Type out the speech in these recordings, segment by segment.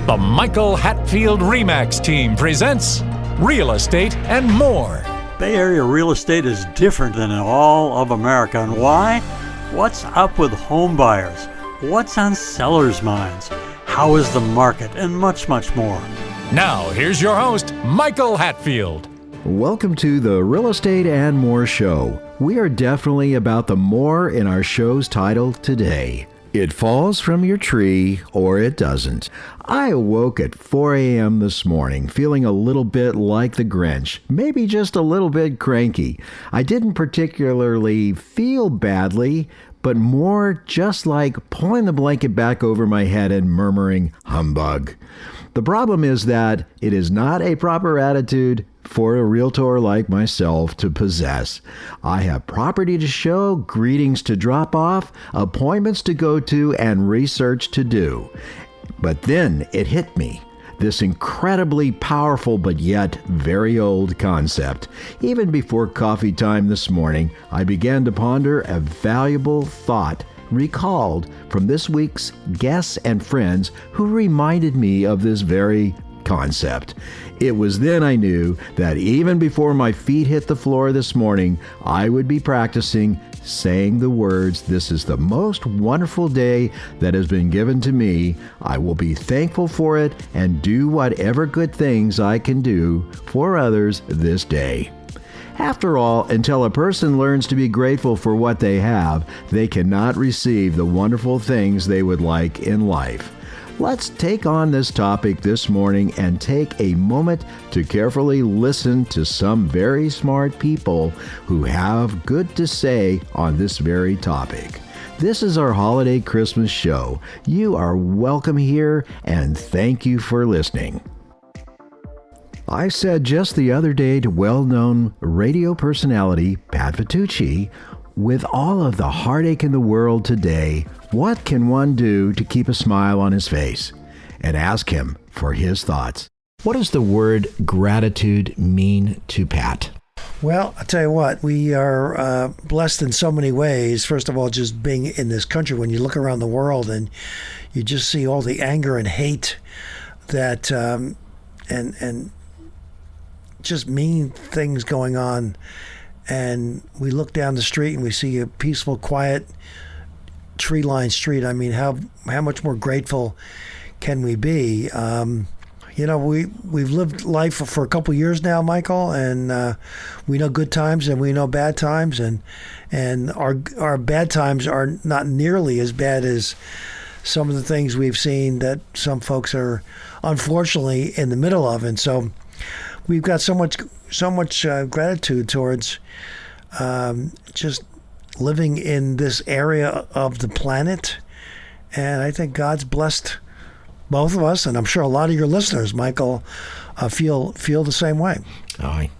The Michael Hatfield RE/MAX team presents Real Estate and More. Bay Area real estate is different than in all of America. And why? What's up with home buyers? What's on sellers' minds? How is the market? And much, much more. Now, here's your host, Michael Hatfield. Welcome to the Real Estate and More show. We are definitely about the more in our show's title today. It falls from your tree or it doesn't. I awoke at 4 a.m. this morning feeling a little bit like the Grinch, maybe just a little bit cranky. I didn't particularly feel badly, but more just like pulling the blanket back over my head and murmuring, humbug. The problem is that it is not a proper attitude for a realtor like myself to possess. I have property to show, greetings to drop off, appointments to go to, and research to do. But then it hit me. This incredibly powerful but yet very old concept. Even before coffee time this morning, I began to ponder a valuable thought recalled from this week's guests and friends who reminded me of this very concept. It was then I knew that even before my feet hit the floor this morning, I would be practicing saying the words, "This is the most wonderful day that has been given to me. I will be thankful for it and do whatever good things I can do for others this day." After all, until a person learns to be grateful for what they have, they cannot receive the wonderful things they would like in life. Let's take on this topic this morning and take a moment to carefully listen to some very smart people who have good to say on this very topic. This is our holiday Christmas show. You are welcome here, and thank you for listening. I said just the other day to well-known radio personality Pat Vitucci, with all of the heartache in the world today, what can one do to keep a smile on his face? And ask him for his thoughts. What does the word gratitude mean to Pat? Well, I'll tell you what, we are blessed in so many ways. First of all, just being in this country, when you look around the world and you just see all the anger and hate that and just mean things going on. And we look down the street and we see a peaceful, quiet, tree-lined street. I mean, how much more grateful can we be? We've lived life for a couple years now, Michael, and we know good times and we know bad times, and our bad times are not nearly as bad as some of the things we've seen that some folks are unfortunately in the middle of. And so we've got so much gratitude towards just living in this area of the planet. And I think God's blessed both of us, and I'm sure a lot of your listeners, Michael, feel the same way. Oh, I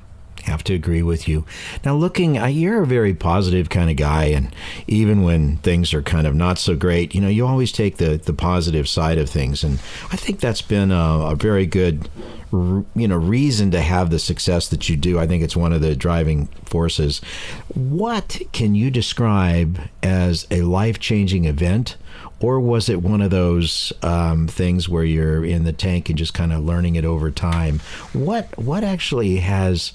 have to agree with you. Now, you're a very positive kind of guy, and even when things are kind of not so great, you always take the positive side of things. And I think that's been a very good reason to have the success that you do. I think it's one of the driving forces. What can you describe as a life-changing event, or was it one of those things where you're in the tank and just kind of learning it over time? What actually has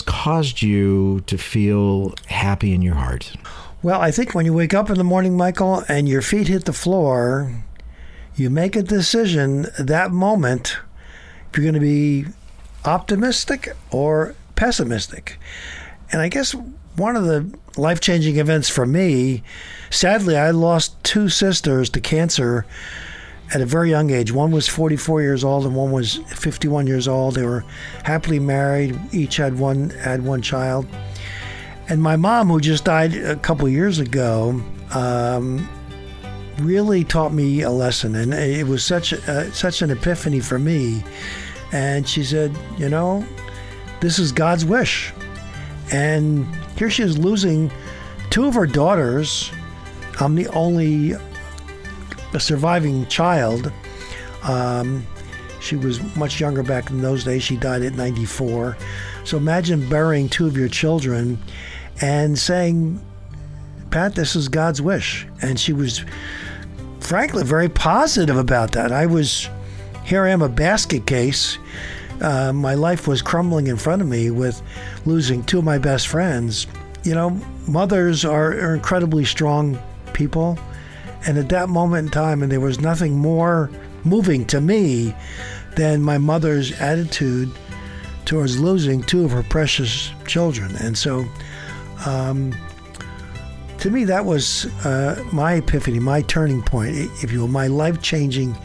caused you to feel happy in your heart? Well, I think when you wake up in the morning, Michael, and your feet hit the floor, you make a decision that moment if you're going to be optimistic or pessimistic. And I guess one of the life-changing events for me, sadly, I lost two sisters to cancer at a very young age. One was 44 years old and one was 51 years old. They were happily married, each had one child. And my mom, who just died a couple years ago, really taught me a lesson, and it was such an epiphany for me. And she said, this is God's wish. And here she is losing two of her daughters. I'm the only surviving child. She was much younger back in those days. She died at 94. So imagine burying two of your children and saying, Pat, this is God's wish. And she was frankly very positive about that. I was here I am, a basket case. My life was crumbling in front of me with losing two of my best friends. You know, mothers are incredibly strong people. And at that moment in time, and there was nothing more moving to me than my mother's attitude towards losing two of her precious children. And so, to me, that was my epiphany, my turning point, if you will, my life-changing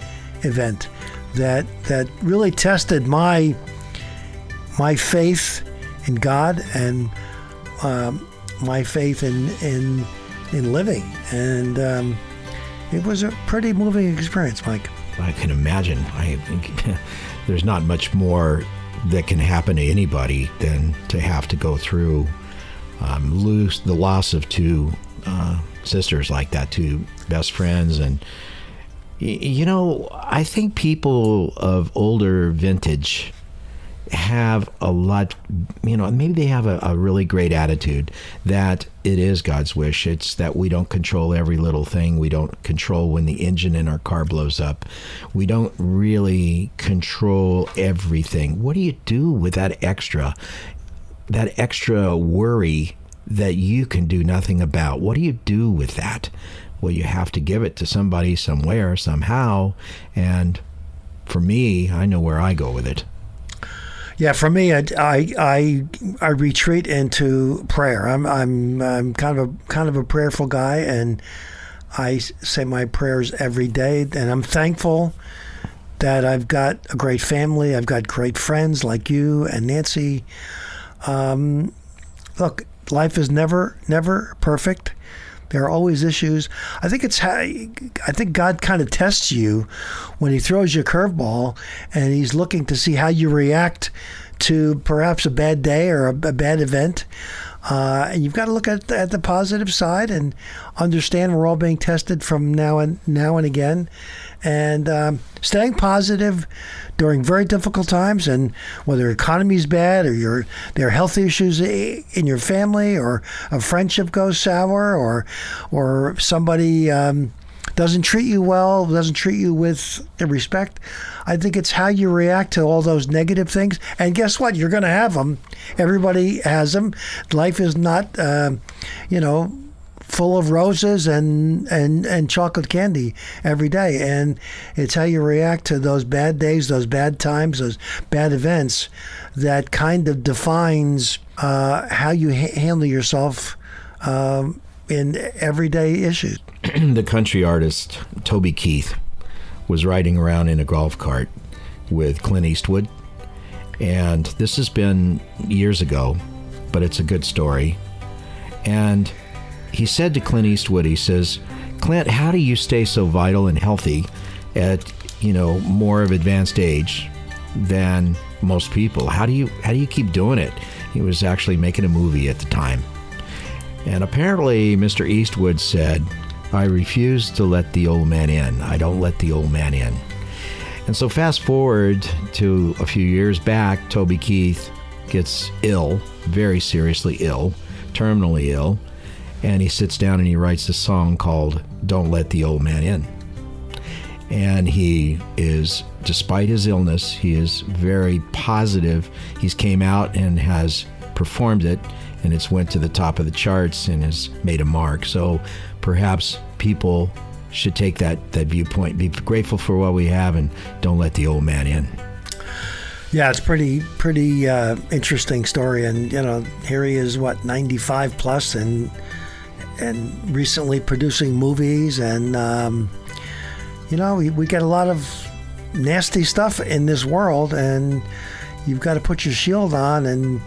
event that really tested my faith in God and my faith in living. And it was a pretty moving experience, Mike. I can imagine. I think there's not much more that can happen to anybody than to have to go through lose the loss of two sisters like that, two best friends. And you know, I think people of older vintage have a lot, you know, maybe they have a really great attitude that it is God's wish. It's that we don't control every little thing. We don't control when the engine in our car blows up. We don't really control everything. What do you do with that extra worry that you can do nothing about? What do you do with that? Well, you have to give it to somebody somewhere, somehow. And for me, I know where I go with it. Yeah, for me, I retreat into prayer. I'm kind of a prayerful guy, and I say my prayers every day. And I'm thankful that I've got a great family. I've got great friends like you and Nancy. Look, life is never perfect. There are always issues. I think God kind of tests you when he throws you a curveball, and he's looking to see how you react to perhaps a bad day or a bad event. And you've got to look at the positive side and understand we're all being tested from now and again. And staying positive during very difficult times, and whether economy's bad or there are health issues in your family, or a friendship goes sour, or somebody doesn't treat you well, doesn't treat you with respect. I think it's how you react to all those negative things. And guess what? You're going to have them. Everybody has them. Life is not, full of roses and chocolate candy every day. And it's how you react to those bad days, those bad times, those bad events that kind of defines how you handle yourself in everyday issues. The country artist Toby Keith was riding around in a golf cart with Clint Eastwood. And this has been years ago, but it's a good story. And he said to Clint Eastwood, he says, "Clint, how do you stay so vital and healthy at, more of advanced age than most people? How do you keep doing it?" He was actually making a movie at the time. And apparently Mr. Eastwood said, "I refuse to let the old man in. I don't let the old man in." And so fast forward to a few years back, Toby Keith gets ill, very seriously ill, terminally ill. And he sits down and he writes a song called "Don't Let the Old Man In." And he is, despite his illness, he is very positive. He's came out and has performed it, and it's went to the top of the charts and has made a mark. So perhaps people should take that viewpoint, be grateful for what we have, and don't let the old man in. Yeah, it's pretty interesting story. And here he is, 95 plus, and recently producing movies. And we get a lot of nasty stuff in this world, and you've got to put your shield on and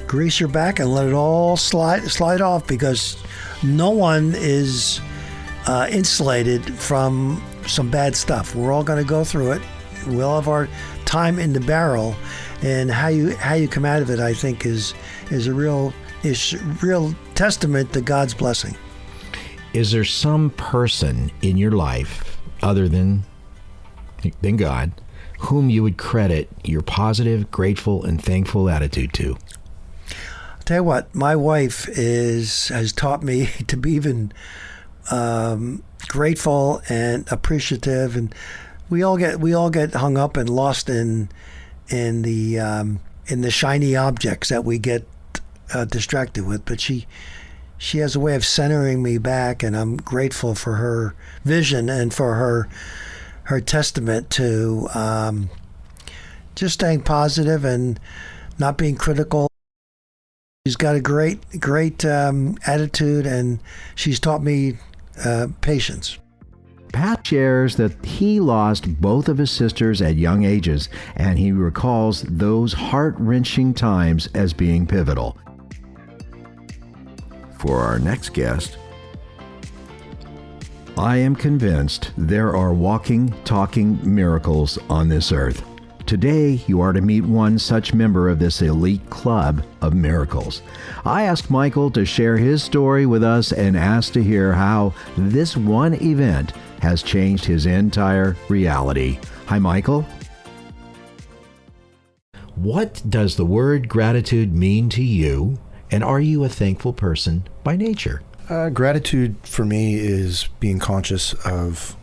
grease your back and let it all slide off, because no one is insulated from some bad stuff. We're all going to go through it. We'll have our time in the barrel, and how you come out of it, I think, is a real testament to God's blessing. Is there some person in your life other than God whom you would credit your positive, grateful, and thankful attitude to? I'll tell you what, my wife has taught me to be even grateful and appreciative and we all get hung up and lost in the shiny objects that we get distracted with. But she has a way of centering me back, and I'm grateful for her vision and for her testament to just staying positive and not being critical. She's got a great attitude, and she's taught me patience. Pat shares that he lost both of his sisters at young ages, and he recalls those heart-wrenching times as being pivotal. For our next guest, I am convinced there are walking, talking miracles on this earth. Today, you are to meet one such member of this elite club of miracles. I asked Michael to share his story with us and asked to hear how this one event has changed his entire reality. Hi, Michael. What does the word gratitude mean to you, and are you a thankful person by nature? Gratitude for me is being conscious of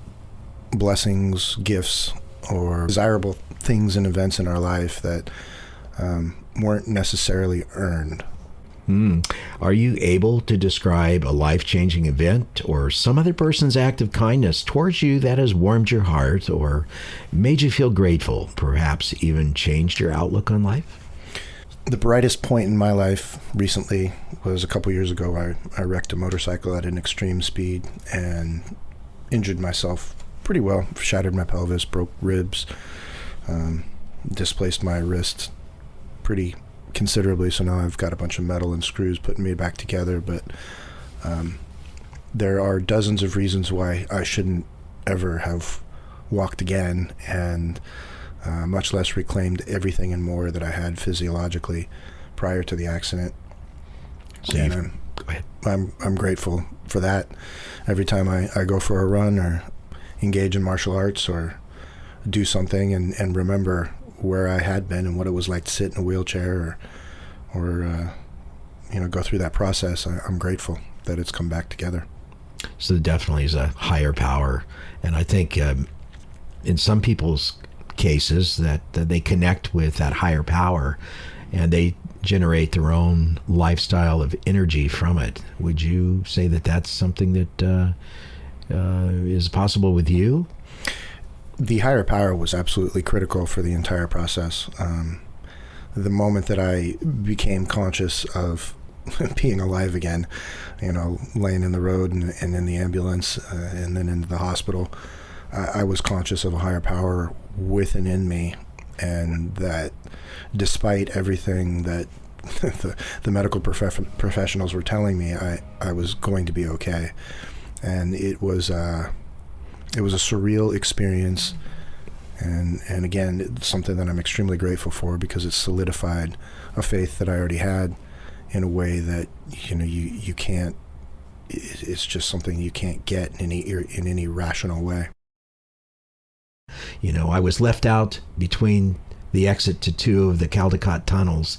blessings, gifts, or desirable things and events in our life that weren't necessarily earned. Are you able to describe a life-changing event or some other person's act of kindness towards you that has warmed your heart or made you feel grateful, perhaps even changed your outlook on life? The brightest point in my life recently was a couple years ago. I wrecked a motorcycle at an extreme speed and injured myself pretty well. Shattered my pelvis, broke ribs, displaced my wrist pretty considerably, so now I've got a bunch of metal and screws putting me back together. But there are dozens of reasons why I shouldn't ever have walked again, and much less reclaimed everything and more that I had physiologically prior to the accident. And Go ahead. I'm grateful for that. Every time I go for a run or engage in martial arts or do something and remember where I had been and what it was like to sit in a wheelchair or go through that process, I'm grateful that it's come back together. So there definitely is a higher power, and I think in some people's cases that they connect with that higher power and they generate their own lifestyle of energy from it. Would you say that that's something that is possible with you? The higher power was absolutely critical for the entire process. The moment that I became conscious of being alive again, laying in the road and in the ambulance and then into the hospital, I was conscious of a higher power within in me, and that despite everything that the medical professionals were telling me, I was going to be okay. And it was a surreal experience, and again, it's something that I'm extremely grateful for, because it solidified a faith that I already had in a way that you can't. It's just something you can't get in any rational way. I was left out between the exit to 2 of the Caldecott tunnels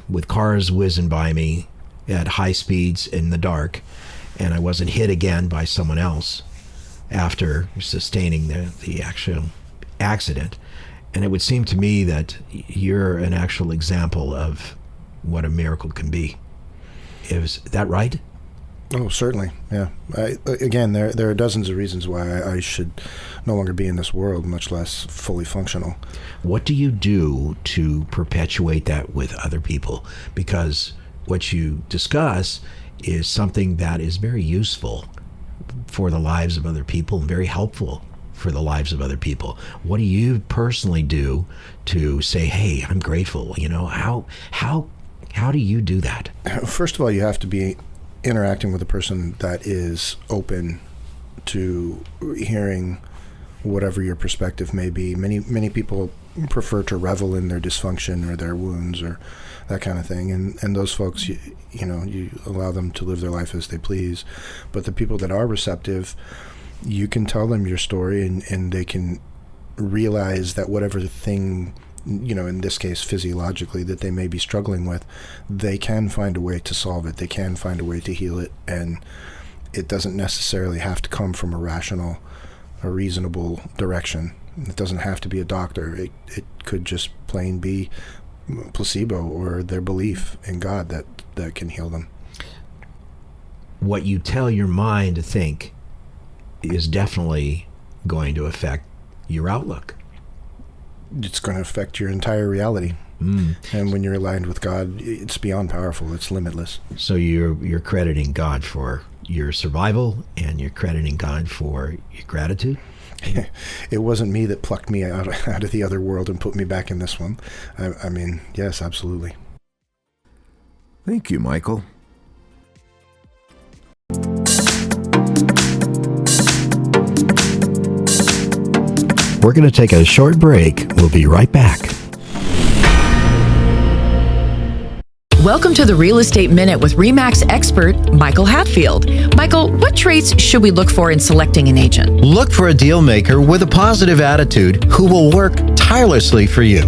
with cars whizzing by me at high speeds in the dark, and I wasn't hit again by someone else after sustaining the actual accident. And it would seem to me that you're an actual example of what a miracle can be. Is that right? Oh, certainly, yeah. Again, there are dozens of reasons why I should no longer be in this world, much less fully functional. What do you do to perpetuate that with other people? Because what you discuss is something that is very useful for the lives of other people and very helpful for the lives of other people. What do you personally do to say, hey, I'm grateful? How do you do that? First of all, you have to be interacting with a person that is open to hearing whatever your perspective may be. Many people prefer to revel in their dysfunction or their wounds or that kind of thing, and those folks, you allow them to live their life as they please. But the people that are receptive, you can tell them your story, and they can realize that whatever thing, in this case physiologically, that they may be struggling with, they can find a way to solve it. They can find a way to heal it, and it doesn't necessarily have to come from a rational a reasonable direction. It doesn't have to be a doctor. It could just plain be placebo or their belief in God that can heal them. What you tell your mind to think is definitely going to affect your outlook. It's going to affect your entire reality. And when you're aligned with God, it's beyond powerful. It's limitless. So you're crediting God for your survival, and you're crediting God for your gratitude? It wasn't me that plucked me out of the other world and put me back in this one. I mean, yes, absolutely. Thank you, Michael. We're going to take a short break. We'll be right back. Welcome to the Real Estate Minute with RE/MAX expert Michael Hatfield. Michael, what traits should we look for in selecting an agent? Look for a deal maker with a positive attitude who will work tirelessly for you.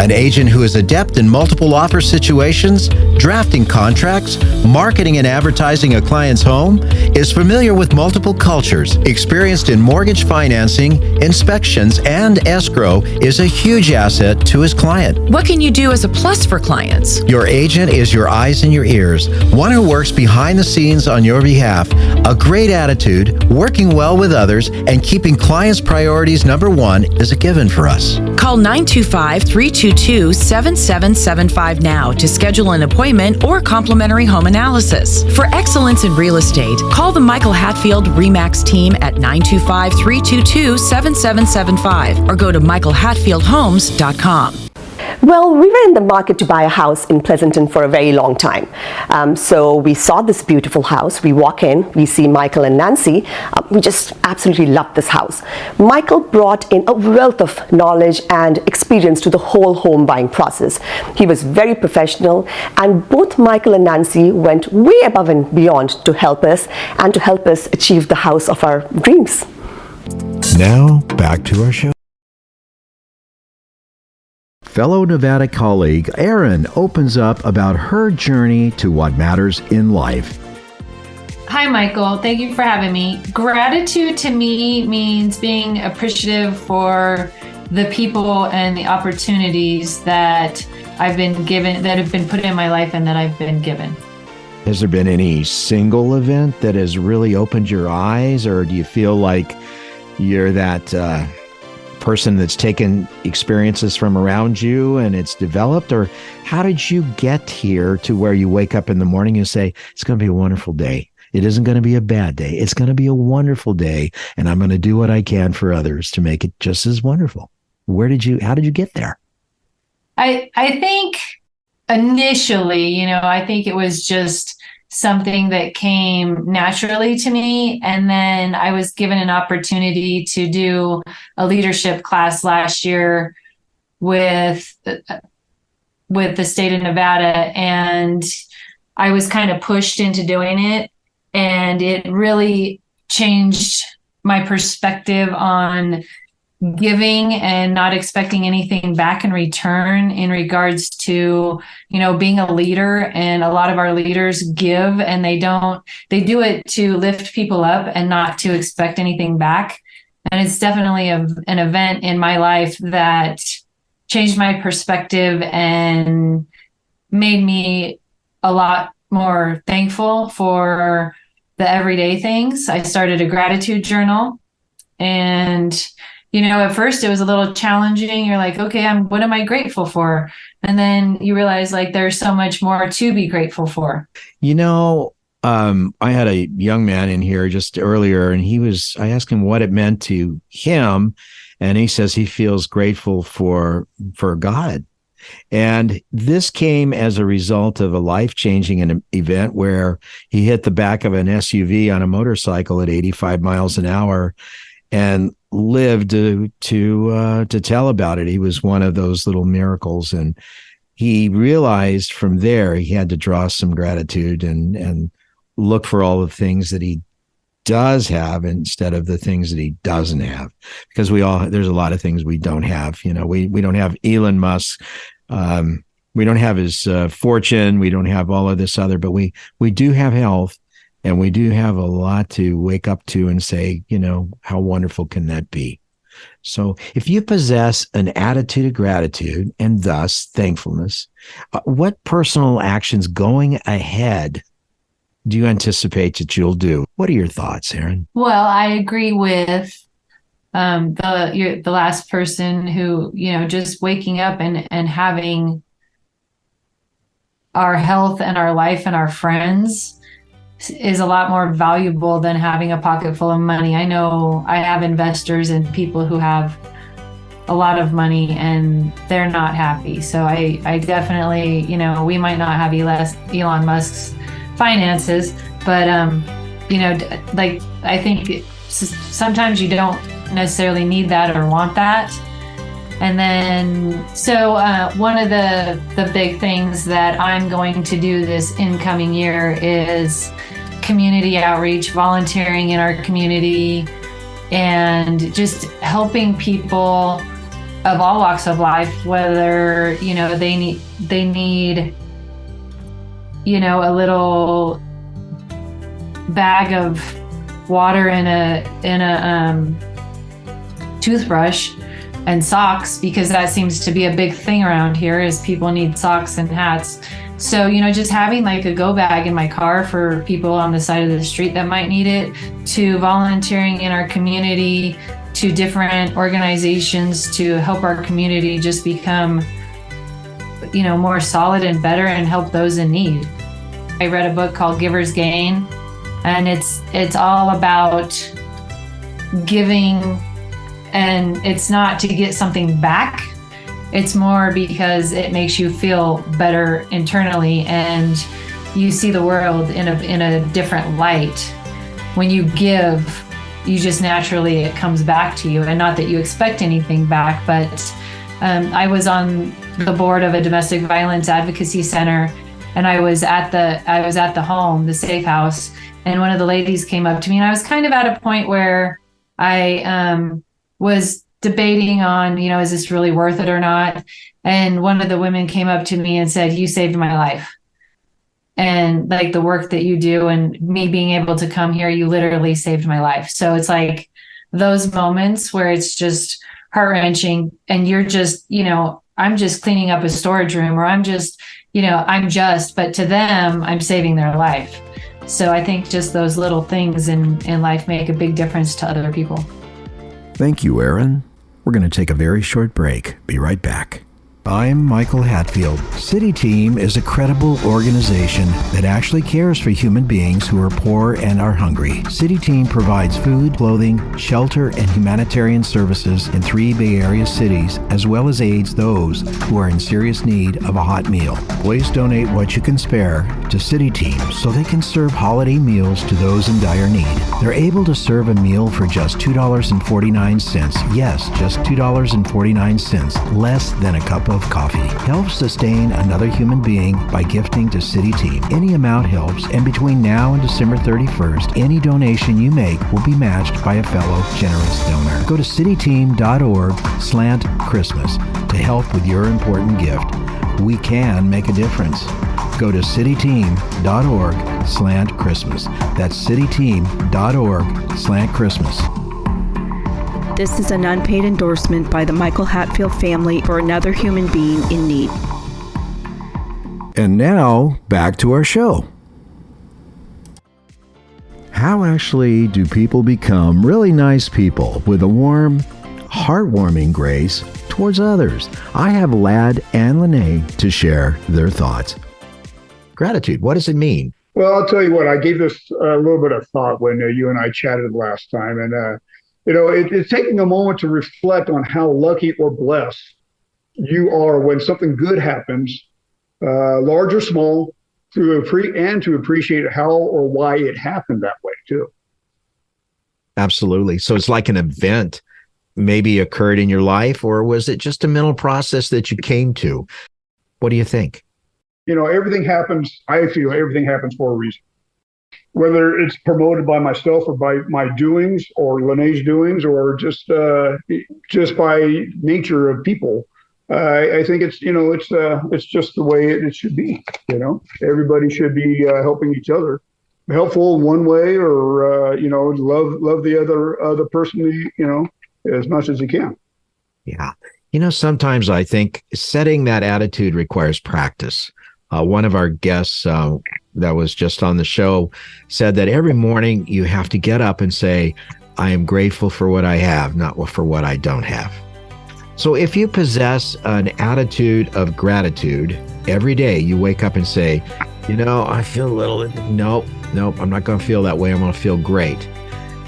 An agent who is adept in multiple offer situations, drafting contracts, marketing and advertising a client's home, is familiar with multiple cultures, experienced in mortgage financing, inspections, and escrow, is a huge asset to his client. What can you do as a plus for clients? Your agent is your eyes and your ears, one who works behind the scenes on your behalf. A great attitude, working well with others, and keeping clients' priorities number one is a given for us. Call 925-322-7775 now to schedule an appointment or complimentary home analysis. For excellence in real estate, call the Michael Hatfield RE/MAX team at 925-322-7775 or go to michaelhatfieldhomes.com. Well, we were in the market to buy a house in Pleasanton for a very long time. So we saw this beautiful house. We walk in, we see Michael and Nancy. We just absolutely loved this house. Michael brought in a wealth of knowledge and experience to the whole home buying process. He was very professional, and both Michael and Nancy went way above and beyond to help us and to help us achieve the house of our dreams. Now, back to our show. Fellow Nevada colleague Erin opens up about her journey to what matters in life. Hi, Michael. Thank you for having me. Gratitude to me means being appreciative for the people and the opportunities that I've been given, that have been put in my life and that I've been given. Has there been any single event that has really opened your eyes, or do you feel like you're that person that's taken experiences from around you and it's developed? Or how did you get here to where you wake up in the morning and say, it's going to be a wonderful day? It isn't going to be a bad day. It's going to be a wonderful day, and I'm going to do what I can for others to make it just as wonderful. How did you get there? I think initially, I think it was just something that came naturally to me. And then I was given an opportunity to do a leadership class last year with the state of Nevada. And I was kind of pushed into doing it. And it really changed my perspective on giving and not expecting anything back in return in regards to, being a leader. And a lot of our leaders give, and they do it to lift people up and not to expect anything back. And it's definitely an event in my life that changed my perspective and made me a lot more thankful for the everyday things. I started a gratitude journal, and at first it was a little challenging. You're like, okay, what am I grateful for? And then you realize there's so much more to be grateful for. I had a young man in here just earlier, and I asked him what it meant to him. And he says he feels grateful for God. And this came as a result of a life-changing event where he hit the back of an SUV on a motorcycle at 85 miles an hour and lived to tell about it. He was one of those little miracles, and he realized from there he had to draw some gratitude and look for all the things that he does have instead of the things that he doesn't have, because there's a lot of things we don't have. We don't have Elon Musk, we don't have his fortune, we don't have all of this other, but we do have health, And we do have a lot to wake up to and say, how wonderful can that be? So if you possess an attitude of gratitude and thus thankfulness, what personal actions going ahead do you anticipate that you'll do? What are your thoughts, Aaron? Well, I agree with the last person who, just waking up and having our health and our life and our friends is a lot more valuable than having a pocket full of money. I know I have investors and people who have a lot of money and they're not happy. So I definitely, we might not have Elon Musk's finances, but, I think sometimes you don't necessarily need that or want that. And then, so one of the big things that I'm going to do this incoming year is community outreach, volunteering in our community, and just helping people of all walks of life, whether, they need, a little bag of water in a toothbrush and socks, because that seems to be a big thing around here is people need socks and hats. So, just having like a go bag in my car for people on the side of the street that might need it, to volunteering in our community, to different organizations to help our community just become, more solid and better and help those in need. I read a book called Giver's Gain, and it's all about giving, and it's not to get something back. It's more because it makes you feel better internally and you see the world in a different light. When you give, you just naturally, it comes back to you, and not that you expect anything back. But I was on the board of a domestic violence advocacy center, and I was at the home, the safe house, and one of the ladies came up to me, and I was kind of at a point where I was debating on, is this really worth it or not? And one of the women came up to me and said, "You saved my life. And like the work that you do and me being able to come here, you literally saved my life." So it's like those moments where it's just heart-wrenching and you're just, I'm just cleaning up a storage room, or but to them, I'm saving their life. So I think just those little things in life make a big difference to other people. Thank you, Aaron. We're going to take a very short break. Be right back. I'm Michael Hatfield. City Team is a credible organization that actually cares for human beings who are poor and are hungry. City Team provides food, clothing, shelter, and humanitarian services in 3 Bay Area cities, as well as aids those who are in serious need of a hot meal. Please donate what you can spare to City Team so they can serve holiday meals to those in dire need. They're able to serve a meal for just $2.49. Yes, just $2.49, less than a cup of coffee. Help sustain another human being by gifting to City Team. Any amount helps, and between now and December 31st, any donation you make will be matched by a fellow generous donor. Go to cityteam.org/Christmas to help with your important gift. We can make a difference. Go to cityteam.org/Christmas. That's cityteam.org/Christmas. This is an unpaid endorsement by the Michael Hatfield family for another human being in need. And now, back to our show. How actually do people become really nice people with a warm, heartwarming grace towards others? I have Ladd and Lene to share their thoughts. Gratitude, what does it mean? Well, I'll tell you what, I gave this a little bit of thought when you and I chatted last time. And, it's taking a moment to reflect on how lucky or blessed you are when something good happens, large or small, to appreciate how or why it happened that way too. Absolutely. So it's like an event maybe occurred in your life, or was it just a mental process that you came to? What do you think? Everything happens. I feel everything happens for a reason. Whether it's promoted by myself or by my doings or Lene's doings or just by nature of people, I think it's just the way it should be. Everybody should be helping each other. helpful in one way, or love the other person, as much as you can. Yeah. Sometimes I think setting that attitude requires practice. One of our guests that was just on the show said that every morning you have to get up and say, I am grateful for what I have, not for what I don't have. So if you possess an attitude of gratitude every day, you wake up and say, I feel a little, nope, I'm not going to feel that way. I'm going to feel great.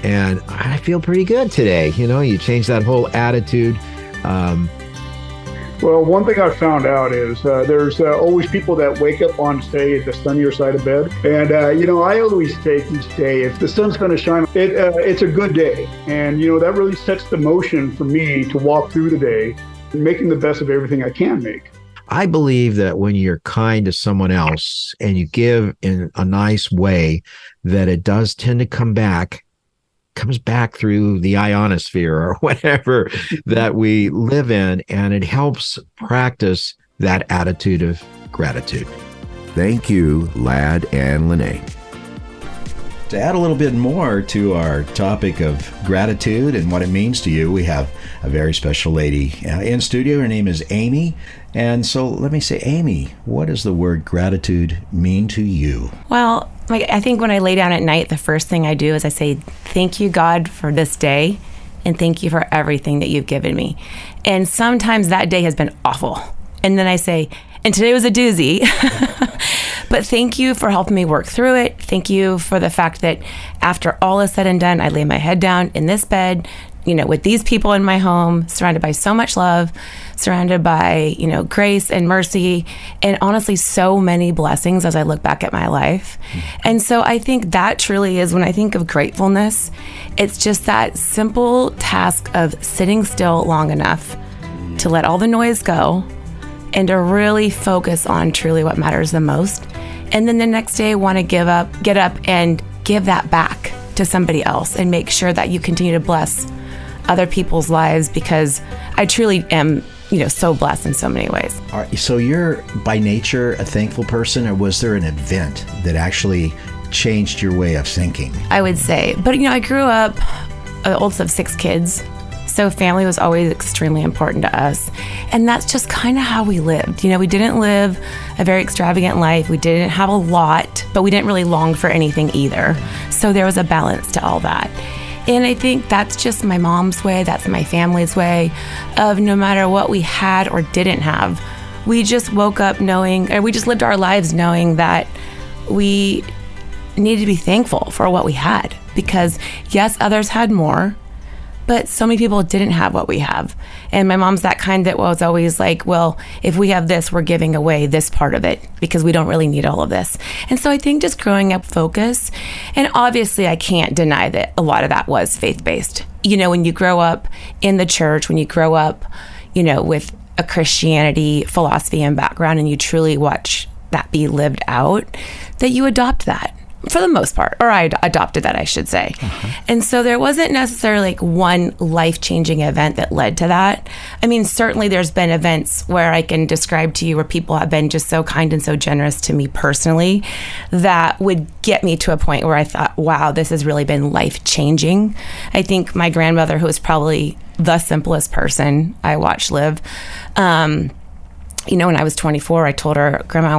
And I feel pretty good today. You change that whole attitude. Well, one thing I've found out is there's always people that wake up on, say, the sunnier side of bed. And, I always take each day, if the sun's going to shine, it's a good day. And, that really sets the motion for me to walk through the day, making the best of everything I can make. I believe that when you're kind to someone else and you give in a nice way, that it does tend to comes back through the ionosphere or whatever that we live in, and it helps practice that attitude of gratitude. Thank you, Ladd and Lene. To add a little bit more to our topic of gratitude and what it means to you, we have a very special lady in studio. Her name is Amy. And so let me say, Amy, what does the word gratitude mean to you? Well, I think when I lay down at night, the first thing I do is I say, thank you, God, for this day, and thank you for everything that you've given me. And sometimes that day has been awful. And then I say, and today was a doozy. But thank you for helping me work through it. Thank you for the fact that after all is said and done, I lay my head down in this bed, with these people in my home, surrounded by so much love, surrounded by, grace and mercy, and honestly, so many blessings as I look back at my life. And so I think that truly is, when I think of gratefulness, it's just that simple task of sitting still long enough to let all the noise go and to really focus on truly what matters the most. And then the next day, want to get up and give that back to somebody else and make sure that you continue to bless other people's lives, because I truly am, so blessed in so many ways. All right, so you're by nature a thankful person, or was there an event that actually changed your way of thinking? I would say, but I grew up the oldest of 6 kids. So family was always extremely important to us. And that's just kind of how we lived. We didn't live a very extravagant life. We didn't have a lot, but we didn't really long for anything either. So there was a balance to all that. And I think that's just my mom's way. That's my family's way of, no matter what we had or didn't have, we just woke up knowing, or we just lived our lives knowing that we needed to be thankful for what we had. Because yes, others had more, but so many people didn't have what we have. And my mom's that kind that was always like, well, if we have this, we're giving away this part of it because we don't really need all of this. And so I think just growing up focus, and obviously I can't deny that a lot of that was faith-based. When you grow up in the church, when you grow up, with a Christianity philosophy and background, and you truly watch that be lived out, that you adopt that. For the most part, or I adopted that, I should say. And so there wasn't necessarily like one life-changing event that led to that. I mean, certainly there's been events where I can describe to you where people have been just so kind and so generous to me personally that would get me to a point where I thought, wow, this has really been life-changing. I think my grandmother, who was probably the simplest person I watched live, when I was 24, I told her, Grandma,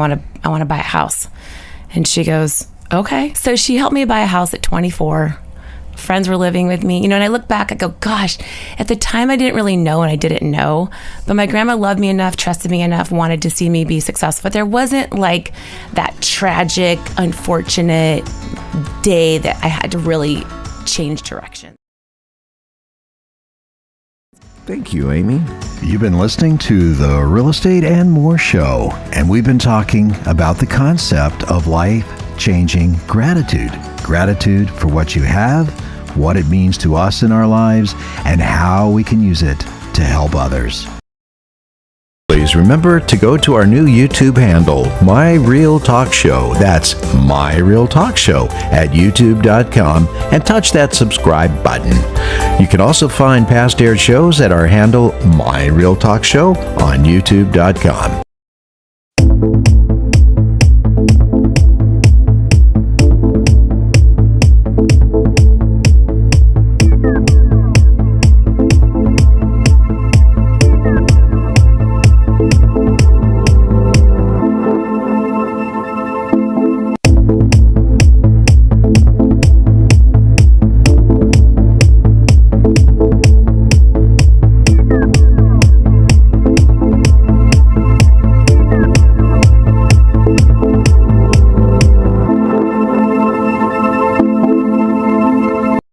I want to buy a house. And she goes, okay. So she helped me buy a house at 24. Friends were living with me, and I look back, I go, gosh, at the time I didn't really know, and I didn't know, but my grandma loved me enough, trusted me enough, wanted to see me be successful. But there wasn't like that tragic, unfortunate day that I had to really change direction. Thank you, Amy. You've been listening to the Real Estate and More show, and we've been talking about the concept of life-changing gratitude. Gratitude for what you have, what it means to us in our lives, and how we can use it to help others. Please remember to go to our new YouTube handle, My Real Talk Show. That's My Real Talk Show at youtube.com, and touch that subscribe button. You can also find past aired shows at our handle, My Real Talk Show, on youtube.com.